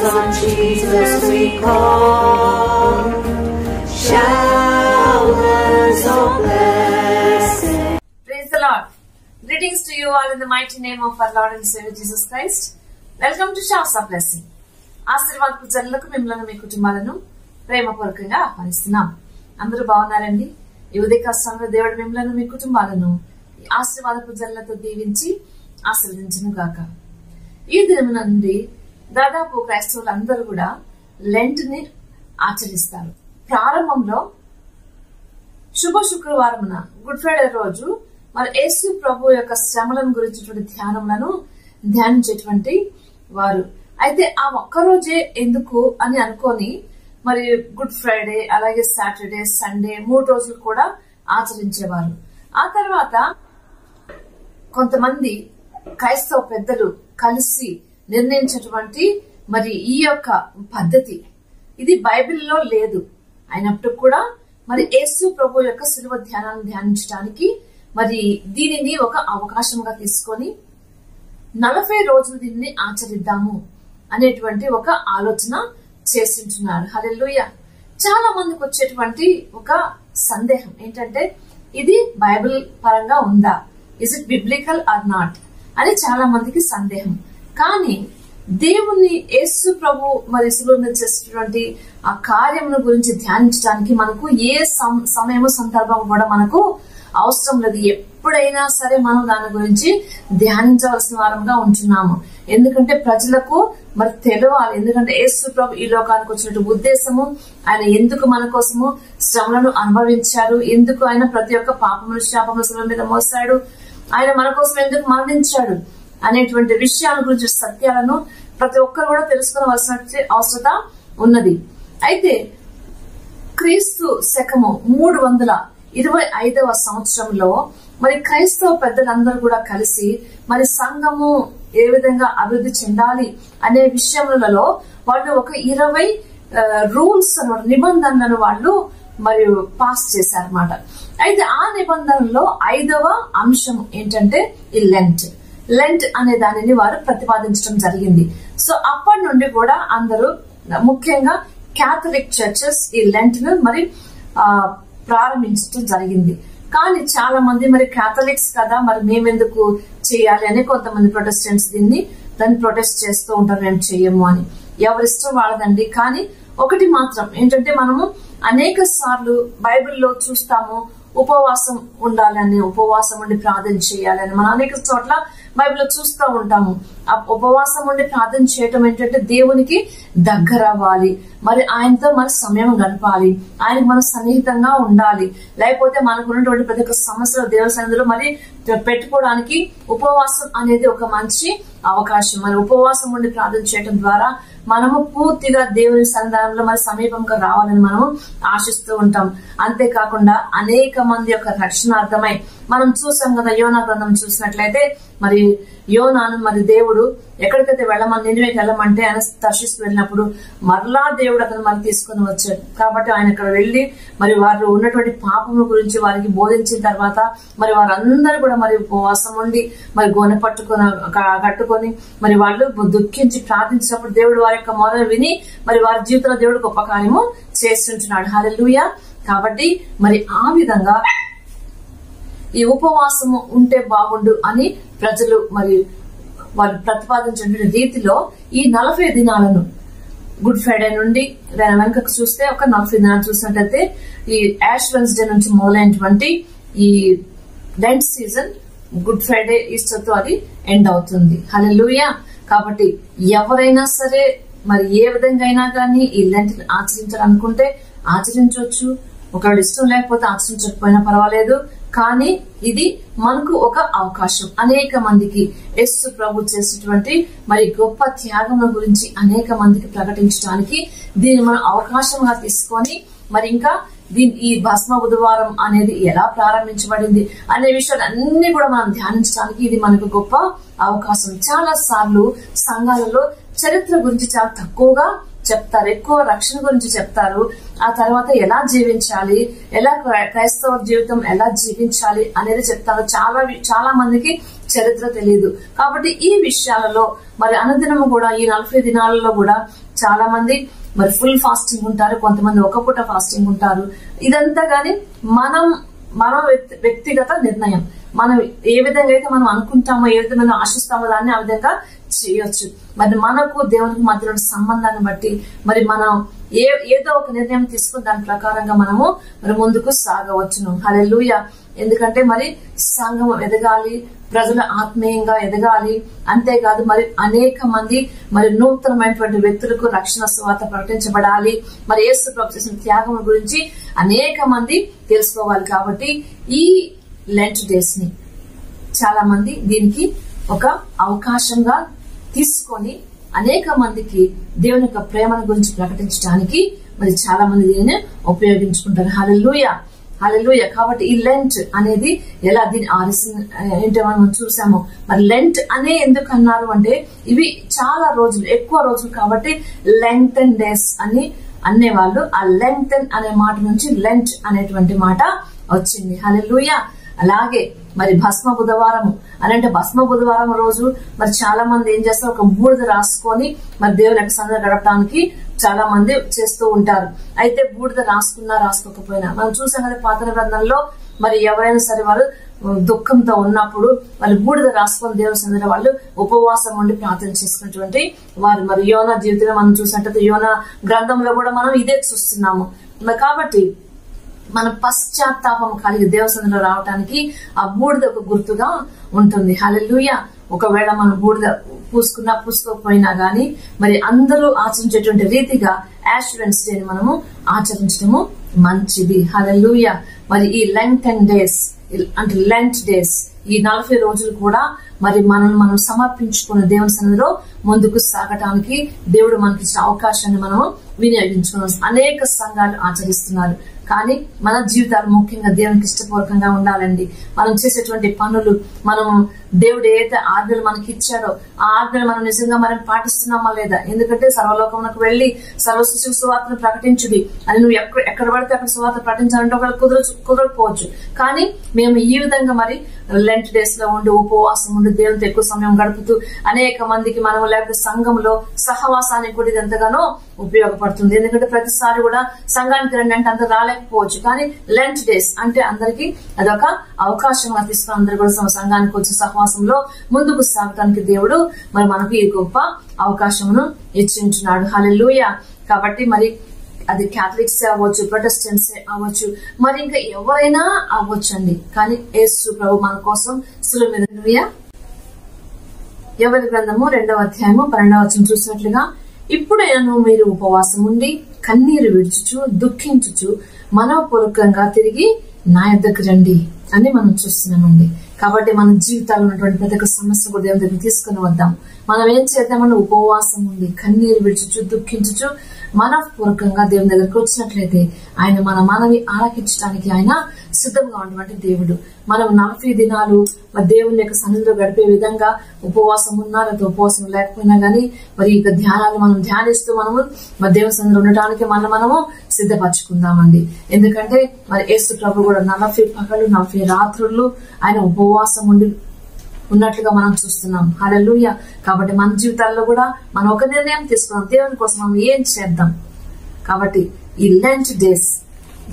on Jesus we call. Showers of blessing. Praise the Lord. Greetings to you all in the mighty name of our Lord and Savior Jesus Christ. Welcome to Showers of Blessing. ఆశీర్వాదపు జల్లకు మిమ్మల్ని మీ కుటుంబాలను ప్రేమపూర్వకంగా ఆహ్వానిస్తున్నాం. అందరూ బాగున్నారండి? ఈ ఉదయకాల సమయంలో దేవుడు మిమ్మల్ని మీ కుటుంబాలను ఆశీర్వాదపు జల్లతో దీవించి ఆశీర్వదించును గాక. ఈ దినం నుండి దాదాపు క్రైస్తవులందరూ కూడా లెంట్ ని ఆచరిస్తారు. ప్రారంభంలో శుభ శుక్రవారమున గుడ్ ఫ్రైడే రోజు మరి యేసు ప్రభు యొక్క శ్రమలను గురించినటువంటి ధ్యానములను ధ్యానించేటువంటి వారు. అయితే ఆ ఒక్కరోజే ఎందుకు అని అనుకొని మరి గుడ్ ఫ్రైడే అలాగే సాటర్డే సండే 3 రోజులు కూడా ఆచరించేవారు. ఆ తర్వాత కొంతమంది క్రైస్తవ పెద్దలు కలిసి నిర్ణయించినటువంటి మరి ఈ యొక్క పద్ధతి ఇది బైబిల్లో లేదు అయినప్పుడు కూడా మరి యేసు ప్రభు యొక్క శిలువ ధ్యానాన్ని ధ్యానించడానికి మరి దీనిని ఒక అవకాశంగా తీసుకొని 40 రోజులు దీన్ని ఆచరిద్దాము అనేటువంటి ఒక ఆలోచన చేస్తుంటున్నారు. హల్లెలూయా. చాలా మందికి వచ్చేటువంటి ఒక సందేహం ఏంటంటే ఇది బైబిల్ పరంగా ఉందా, is it biblical or not అని చాలా మందికి సందేహం. కానీ దేవుని యేసు ప్రభు మరి శిలువ మీద చేసినటువంటి ఆ కార్యముల గురించి ధ్యానించడానికి మనకు ఏ సమయము సందర్భం కూడా మనకు అవసరం లేదు. ఎప్పుడైనా సరే మనం దాని గురించి ధ్యానించవలసిన వారంగా ఉంటున్నాము. ఎందుకంటే ప్రజలకు మరి తెలియాలి. ఎందుకంటే యేసు ప్రభు ఈ లోకానికి వచ్చినట్టు ఉద్దేశము, ఆయన ఎందుకు మన కోసము శ్రమలను అనుభవించారు, ఎందుకు ఆయన ప్రతి ఒక్క పాపములు శాపముల శిలువ మీద మోసాడు, ఆయన మన కోసం ఎందుకు మరణించాడు అనేటువంటి విషయాల గురించి సత్యాలను ప్రతి ఒక్కరు కూడా తెలుసుకోవాల్సిన అవసరత ఉన్నది. అయితే క్రీస్తు శకము 325వ సంవత్సరంలో మరి క్రైస్తవ పెద్దలందరూ కూడా కలిసి మరి సంఘము ఏ విధంగా అభివృద్ధి చెందాలి అనే విషయములలో వాళ్ళు ఒక 20 రూల్స్ అన్నమాట, నిబంధనలను వాళ్ళు మరి పాస్ చేశారన్నమాట. అయితే ఆ నిబంధనలో 5వ అంశం ఏంటంటే ఈ లెంట్ అనే దానిని వారు ప్రతిపాదించడం జరిగింది. సో అప్పటి నుండి కూడా అందరూ ముఖ్యంగా క్యాథలిక్ చర్చెస్ ఈ లెంట్ ను మరి ప్రారంభించడం జరిగింది. కానీ చాలా మంది మరి క్యాథలిక్స్ కదా మరి మేమెందుకు చేయాలి అని కొంతమంది ప్రొటెస్టెంట్స్ దాన్ని ప్రొటెస్ట్ చేస్తూ ఉంటారు, మేము చెయ్యము అని. ఎవరిష్టం వాళ్ళదండి. కానీ ఒకటి మాత్రం ఏంటంటే మనము అనేక సార్లు బైబిల్లో చూస్తాము ఉపవాసం ఉండాలని, ఉపవాసం ఉండి ప్రార్థన చేయాలని మనం అనేక చోట్ల బైబిల్లో చూస్తూ ఉంటాము. ఆ ఉపవాసం ఉండి ప్రార్థన చేయటం ఏంటంటే దేవునికి దగ్గర అవ్వాలి, మరి ఆయనతో మన సమయం గడపాలి, ఆయనకు మనం సన్నిహితంగా ఉండాలి. లేకపోతే మనకు ఉన్నటువంటి ప్రతి ఒక్క సమస్యలు దేవుని సన్నిధిలో మరి పెట్టుకోవడానికి ఉపవాసం అనేది ఒక మంచి అవకాశం. మరి ఉపవాసం ఉండి ప్రార్థన చేయడం ద్వారా మనము పూర్తిగా దేవుని సన్నిధానంలో మరి సమీపంగా రావాలని మనము ఆశిస్తూ ఉంటాం. అంతేకాకుండా అనేక మంది యొక్క రక్షణార్థమై మనం చూసాం కదా, యోనా గ్రంథం చూసినట్లయితే మరి యోనాను మరి దేవుడు ఎక్కడికైతే వెళ్ళమని నినివేకి వెళ్ళమంటే ఆయన తర్షీసుకు వెళ్ళినప్పుడు మరలా దేవుడు అతను మరి తీసుకుని వచ్చాడు. కాబట్టి ఆయన అక్కడ వెళ్లి మరి వారు ఉన్నటువంటి పాపముల గురించి వారికి బోధించిన తర్వాత మరి వారందరూ కూడా మరి ఉపవాసం ఉండి మరి గోనె కట్టుకొని మరి వాళ్ళు దుఃఖించి ప్రార్థించినప్పుడు దేవుడు వారి యొక్క మొదలు విని మరి వారి జీవితంలో దేవుడు గొప్ప కార్యము చేస్తుంటున్నాడు. హల్లెలూయా. కాబట్టి మరి ఆ విధంగా ఈ ఉపవాసము ఉంటే బాగుండు అని ప్రజలు మరి వారు ప్రతిపాదించిన రీతిలో ఈ 40 దినాలను గుడ్ ఫ్రైడే నుండి వెనకకు చూస్తే ఒక 40 దినాలు చూసినట్లయితే ఈ యాష్ వెన్స్డే నుంచి మొదలైనటువంటి ఈ Lent season Good Friday Easter తో అది ఎండ్ అవుతుంది. హల్లెలూయా. కాబట్టి ఎవరైనా సరే మరి ఏ విధంగా అయినా కానీ ఈ లెంట్ ఆచరించాలనుకుంటే ఆచరించవచ్చు, ఒకవేళ ఇష్టం లేకపోతే ఆచరించకపోయినా పర్వాలేదు. కానీ ఇది మనకు ఒక అవకాశం. అనేక మందికి యేసు ప్రభు చేసినటువంటి మరి గొప్ప త్యాగముల గురించి అనేక మందికి ప్రకటించడానికి దీన్ని మనం అవకాశంగా తీసుకొని మరి ఇంకా ఈ భస్మ బుధవారం అనేది ఎలా ప్రారంభించబడింది అనే విషయాలు అన్ని కూడా మనం ధ్యానించడానికి ఇది మనకు గొప్ప అవకాశం. చాలా సార్లు సంఘాలలో చరిత్ర గురించి చాలా తక్కువగా చెప్తారు, ఎక్కువ రక్షణ గురించి చెప్తారు. ఆ తర్వాత ఎలా జీవించాలి, ఎలా క్రైస్తవ జీవితం ఎలా జీవించాలి అనేది చెప్తారు. చాలా మందికి చరిత్ర తెలియదు. కాబట్టి ఈ విషయాలలో మరి అనుదినము కూడా ఈ 40 దినాలలో కూడా చాలా మంది మరి ఫుల్ ఫాస్టింగ్ ఉంటారు, కొంతమంది ఒక పూట ఫాస్టింగ్ ఉంటారు. ఇదంతా గాని మన వ్యక్తిగత నిర్ణయం. మనం ఏ విధంగా అయితే మనం అనుకుంటామో, ఏ విధంగా మనం ఆశిస్తామో దాన్ని ఆ విధంగా చేయొచ్చు. మరి మనకు దేవునికి మధ్యలో సంబంధాన్ని బట్టి మరి మనం ఏదో ఒక నిర్ణయం తీసుకుని దాని ప్రకారంగా మనము మరి ముందుకు సాగవచ్చును. హల్లెలూయా. ఎందుకంటే మరి సంఘం ఎదగాలి, ప్రజలు ఆత్మీయంగా ఎదగాలి. అంతేకాదు మరి అనేక మంది మరి నూతనమైనటువంటి వ్యక్తులకు రక్షణ సువార్త ప్రకటించబడాలి. మరి యేసు ప్రభు చేసిన త్యాగం గురించి అనేక మంది తెలుసుకోవాలి. కాబట్టి ఈ లెంట్ డేస్ ని చాలా మంది దీనికి ఒక అవకాశంగా తీసుకొని అనేక మందికి దేవుని యొక్క ప్రేమను గురించి ప్రకటించడానికి మరి చాలా మంది దీన్ని ఉపయోగించుకుంటారు. హల్లెలూయా, హల్లెలూయా. కాబట్టి ఈ లెంట్ అనేది ఎలా దీని ఏంటో మనం చూసాము. మరి లెంట్ అనే ఎందుకు అన్నారు అంటే ఇవి చాలా రోజులు, ఎక్కువ రోజులు కాబట్టి లెంగ్తన్ డేస్ అని అనేవాళ్ళు. ఆ లెంగ్తన్ అనే మాట నుంచి లెంట్ అనేటువంటి మాట వచ్చింది. హల్లెలూయా. అలాగే మరి భస్మ బుధవారం అని అంటే భస్మ బుధవారం రోజు మరి చాలా మంది ఏం చేస్తారు, ఒక బూడిద రాసుకొని మరి దేవుని యొక్క సన్నిధిలో గడపడానికి చాలా మంది చేస్తూ ఉంటారు. అయితే బూడిద రాసుకున్నా రాసుకోకపోయినా మనం చూసాం కదా పాత నిబంధనలో మరి ఎవరైనా సరే వాళ్ళు దుఃఖంతో ఉన్నప్పుడు వాళ్ళు బూడిద రాసుకొని దేవుని సన్నిధిలో వాళ్ళు ఉపవాసం ఉండి ప్రార్థన చేసుకున్నటువంటి వారు. మరి యోనా జీవితంలో మనం చూసినట్లయితే యోనా గ్రంథంలో కూడా మనం ఇదే చూస్తున్నాము. కాబట్టి మన పశ్చాత్తాపం కలిగి దేవసన్నిధిలో రావడానికి ఆ బూడిద ఒక గుర్తుగా ఉంటుంది. హల్లెలూయా. ఒకవేళ మనం బూడిద పూసుకోకపోయినా గానీ మరి అందరూ ఆచరించేటువంటి రీతిగా యాష్యూరెన్స్ డేని మనము ఆచరించడము మంచిది. హల్లెలూయా. మరి ఈ లెంగ్తన్ డేస్ అంటే లెంట్ డేస్ ఈ 40 రోజులు కూడా మరి మనం సమర్పించుకున్న దేవుని సన్నిధిలో ముందుకు సాగటానికి దేవుడు మనకి ఇచ్చిన అవకాశాన్ని మనము వినియోగించుకున్నాం. అనేక సంఘాలు ఆచరిస్తున్నారు. కానీ మన జీవితాలు ముఖ్యంగా దేవునికి ఇష్టపూర్వకంగా ఉండాలండి. మనం చేసేటువంటి పనులు, మనం దేవుడు ఏదైతే ఆజ్ఞలు మనకి ఇచ్చాడో ఆ ఆజ్ఞలు మనం నిజంగా మనం పాటిస్తున్నామా లేదా? ఎందుకంటే సర్వలోకమునకు వెళ్లి సర్వ సృష్టికి సువార్తను ప్రకటించుడి అని నువ్వు ఎక్కడ పడితే అక్కడ సువార్త ప్రకటించాలంటే ఒకవేళ కుదరకపోవచ్చు. కానీ మేము ఈ విధంగా మరి లెంట్ డేస్ లో ఉండి ఉపవాసం ఉండి దేవునితో ఎక్కువ సమయం గడుపుతూ అనేక మందికి మనం లేకపోతే సంఘంలో సహవాసానికి కూడా ఇది ఎంతగానో ఉపయోగపడుతుంది. ఎందుకంటే ప్రతిసారి కూడా సంఘానికి రండి అంటే అంత రాలేకపోవచ్చు. కానీ లెంట్ డేస్ అంటే అందరికి అదొక అవకాశంగా తీసుకుని అందరు కూడా సంఘానికి వచ్చి సహవాసంలో ముందుకు సాగటానికి దేవుడు మరి మనకు ఈ గొప్ప అవకాశమును ఇచ్చింటున్నాడు. హల్లెలూయా. కాబట్టి మరి అది క్యాథలిక్స్ అవ్వచ్చు, ప్రొటెస్టెంట్స్ అవ్వచ్చు, మరి ఇంకా ఎవరైనా అవ్వచ్చండి. కానీ యేసు ప్రభు మన కోసం సులువు మీద ఎవరి గ్రంథము 2వ అధ్యాయము 12వ వచనం చూసినట్లుగా ఇప్పుడైనా మీరు ఉపవాసం ఉండి కన్నీరు విడుచుచు దుఃఖించుచు మనఃపూర్వకంగా తిరిగి నా యొద్దకు రండి అని మనం చూస్తున్నామండి. కాబట్టి మన జీవితాల్లో ఉన్నటువంటి ప్రతి ఒక్క సమస్య కూడా దేవుని దగ్గర తీసుకుని వద్దాం. మనం ఏం చేద్దామని ఉపవాసం ఉండి కన్నీరు విడుచుచు దుఃఖించుచు మనఃపూర్వకంగా దేవుని దగ్గరకు వచ్చినట్లయితే ఆయన మన మనవి ఆలకించడానికి ఆయన సిద్ధంగా ఉన్నటువంటి దేవుడు. మనం 40 దినాలు దేవుని యొక్క సన్నిధిలో గడిపే విధంగా ఉపవాసం ఉన్నా లేదా ఉపవాసం లేకపోయినా గానీ మరి ఇక ధ్యానాలు మనం ధ్యానిస్తూ మనము మరి దేవుని సన్నిధిలో ఉండటానికి మనము సిద్ధపరచుకుందామండి. ఎందుకంటే మరి యేసు ప్రభు కూడా 40 పగలు 40 రాత్రులు ఆయన ఉపవాసం ఉండి ఉన్నట్లుగా మనం చూస్తున్నాం. హల్లెలూయా. కాబట్టి మన జీవితాల్లో కూడా మనం ఒక నిర్ణయం తీసుకున్నాం, దేవుని కోసం మనం ఏం చేద్దాం. కాబట్టి ఈ లెంట్ డేస్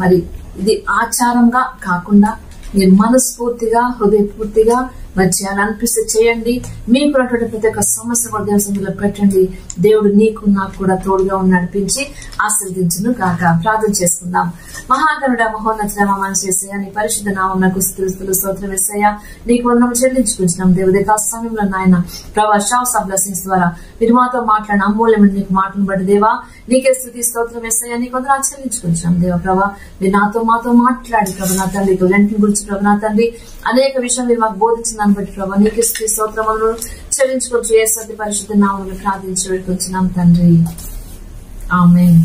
మరి ఇది ఆచారంగా కాకుండా మీరు మనస్ఫూర్తిగా హృదయపూర్తిగా మరి చేయాలనిపిస్తే చేయండి. మీకున్నటువంటి ప్రతి ఒక్క సమస్య కూడా దేవుని సన్నిధిలో పెట్టండి. దేవుడు నీకు నాకు కూడా తోడుగా నడిపించి ఆశీర్వదించును గాక. ప్రార్థన చేసుకుందాం. మహాగణుడ మహోన్నతుడ మా మనసు యేసయ్యా, నీ పరిశుద్ధ నామమునకు స్తుతులు స్తోత్రం యేసయ్యా. నీకు వందనములు చెల్లించుకుంటున్నాం దేవుడి సమయంలో నాయన ప్రభా షావ్స్ ఆఫ్ బ్లెస్సింగ్స్ ద్వారా మీరు మాతో మాట్లాడిన అమూల్యమైన నీకు మాటను బట్టి దేవా నీకే స్తుతి స్తోత్రం యేసయ్యా. నీకు వందనాలు చెల్లించుకుంటున్నాం దేవ ప్రభా. మీరు మాతో మాట్లాడి ప్రభు నా తండ్రి లెంట్ని గురించి ప్రభు నా తండ్రి అనేక విషయాలు మీరు మాకు బోధించిన దాన్ని బట్టి ప్రభా నీకు స్తుతి స్తోత్రములను చెల్లించుకుంటూ యేసు పరిశుద్ధ నామములో ప్రార్థించి వేడుకుంటున్నాం తండ్రి. ఆమేన్.